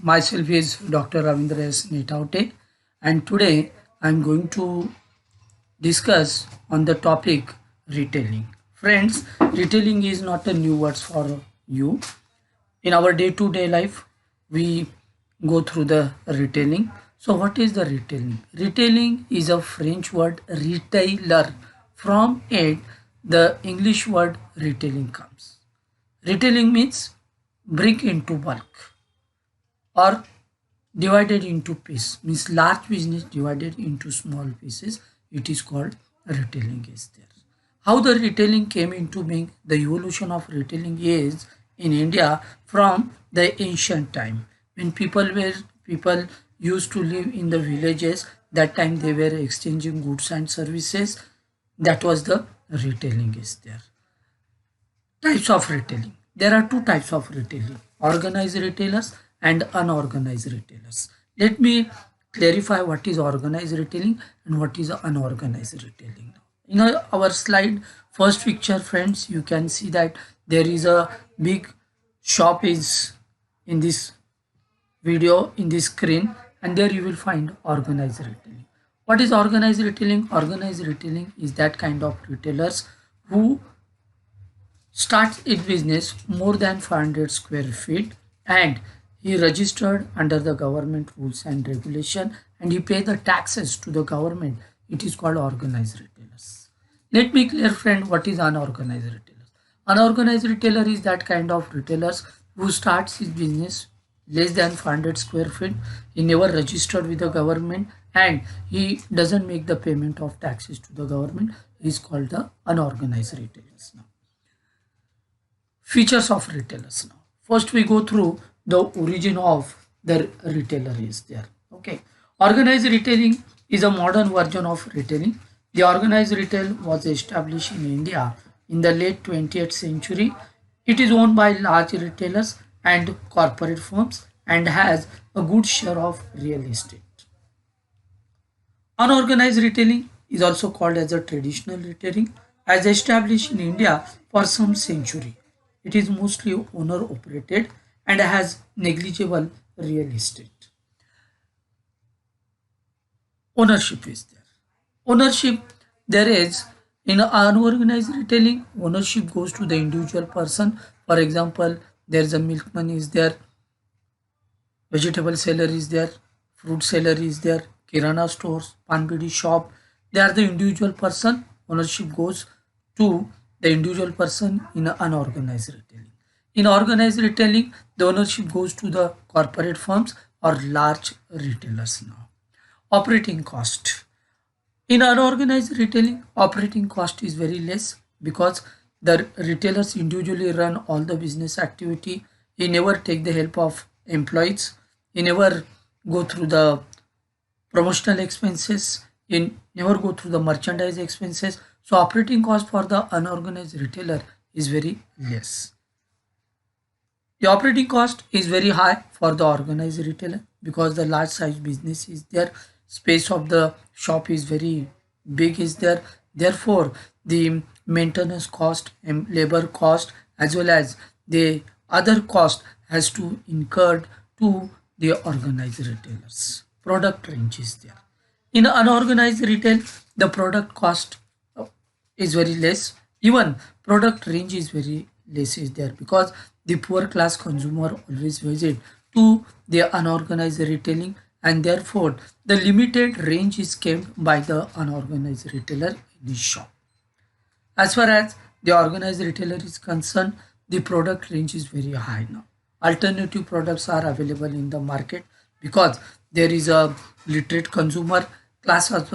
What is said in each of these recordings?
myself is Dr. Ravindra S. Netaute, and today I'm going to discuss on the topic retailing. Friends, retailing is not a new word for you. In our day-to-day life, we go through the retailing. So what is the retailing? Retailing is a French word retailer. From it, the English word retailing comes. Retailing means bring into bulk or divided into piece, means large business divided into small pieces. It is called retailing is there. How the retailing came into being? The evolution of retailing is in India from the ancient time, when people used to live in the villages. That time they were exchanging goods and services. That was the retailing is there. Types of retailing. There are two types of retailing: organized retailers and unorganized retailers. Let me clarify what is organized retailing and what is unorganized retailing. In our slide, first picture, friends, you can see that there is a big shop is in this video in this screen, and there you will find organized retailing. What is organized retailing? Organized retailing is that kind of retailers who starts its business more than 500 square feet, and he registered under the government rules and regulation, and he pay the taxes to the government. It is called organized retailers. Let me clear, friend, what is unorganized retailers. Unorganized retailer is that kind of retailers who starts his business less than 500 square feet. He never registered with the government, and he doesn't make the payment of taxes to the government. He is called the unorganized retailers. Now, features of retailers. Now first we go through the origin of the retailer is there. Okay, organized retailing is a modern version of retailing. The organized retail was established in India in the late 20th century. It is owned by large retailers and corporate firms and has a good share of real estate. Unorganized retailing is also called as a traditional retailing, as established in India for some century. It is mostly owner operated and has negligible real estate. Ownership is there. Ownership there is in unorganized retailing. Ownership goes to the individual person. For example, there's a milkman is there, vegetable seller is there, fruit seller is there, kirana stores, pan bidi shop. They are the individual person. Ownership goes to the individual person in unorganized retailing. In organized retailing, the ownership goes to the corporate firms or large retailers. Now, operating cost. In unorganized retailing, operating cost is very less because the retailers individually run all the business activity. He never take the help of employees. He never go through the promotional expenses. He never go through the merchandise expenses. So operating cost for the unorganized retailer is very less. The operating cost is very high for the organized retailer because the large size business is there. Space of the shop is very big is there. Therefore, the maintenance cost and labor cost as well as the other cost has to incurred to the organized retailers. Product range is there. In unorganized retail, the product cost is very less. Even product range is very less is there because the poor class consumer always visit to the unorganized retailing, and therefore the limited range is kept by the unorganized retailer in his shop. As far as the organized retailer is concerned, the product range is very high now. Alternative products are available in the market because there is a literate consumer. Class of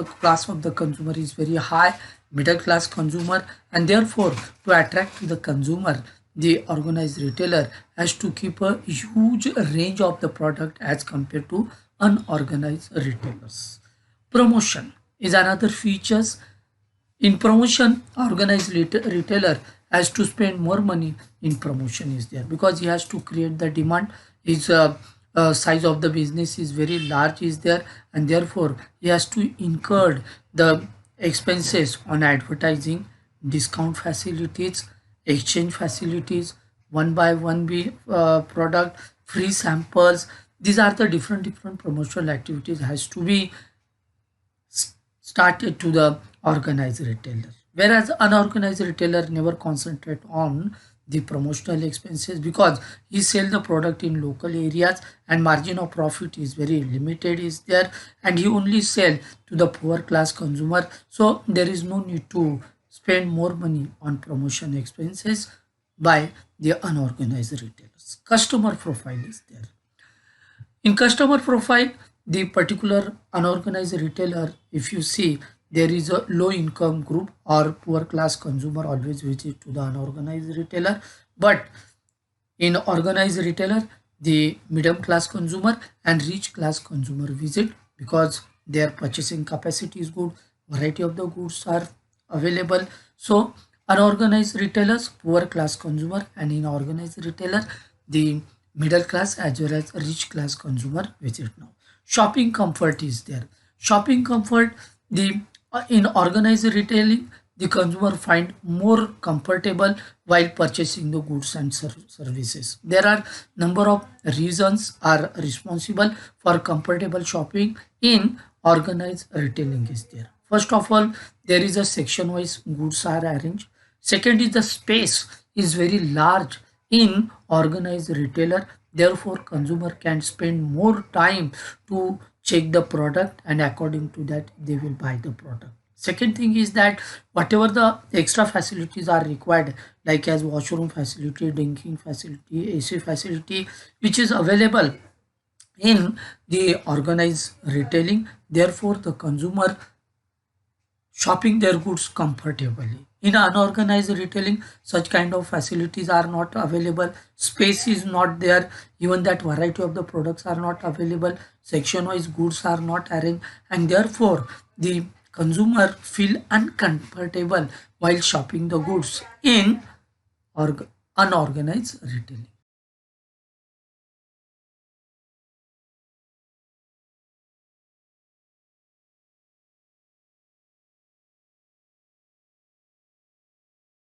the consumer is very high, middle class consumer, and therefore to attract the consumer, the organized retailer has to keep a huge range of the product as compared to unorganized retailers. Promotion is another features. In promotion, organized retailer has to spend more money in promotion is there because he has to create the demand. His size of the business is very large is there, and therefore he has to incur the expenses on advertising, discount facilities, exchange facilities, one by one be product, free samples, These are the different promotional activities has to be started to the organized retailer, whereas unorganized retailer never concentrate on the promotional expenses because he sell the product in local areas and margin of profit is very limited is there, and he only sell to the poor class consumer, so there is no need to spend more money on promotion expenses by the unorganized retailers. Customer profile is there. In customer profile, the particular unorganized retailer, if you see, there is a low income group or poor class consumer always visit to the unorganized retailer. But in organized retailer, the medium class consumer and rich class consumer visit because their purchasing capacity is good, variety of the goods are available. So unorganized retailers, poor class consumer, and in organized retailer, the middle class as well as rich class consumer visit now. Shopping comfort is there. Shopping comfort, the in organized retailing, the consumer find more comfortable while purchasing the goods and services. There are number of reasons are responsible for comfortable shopping in organized retailing is there. First of all, there is a section wise goods are arranged. Second is the space is very large in organized retailer, therefore consumer can spend more time to check the product and according to that they will buy the product. Second thing is that whatever the extra facilities are required, like as washroom facility, drinking facility, AC facility, which is available in the organized retailing, therefore the consumer shopping their goods comfortably. In unorganized retailing, such kind of facilities are not available. Space is not there. Even that variety of the products are not available. Section-wise goods are not arranged, and therefore the consumer feel uncomfortable while shopping the goods in unorganized retailing.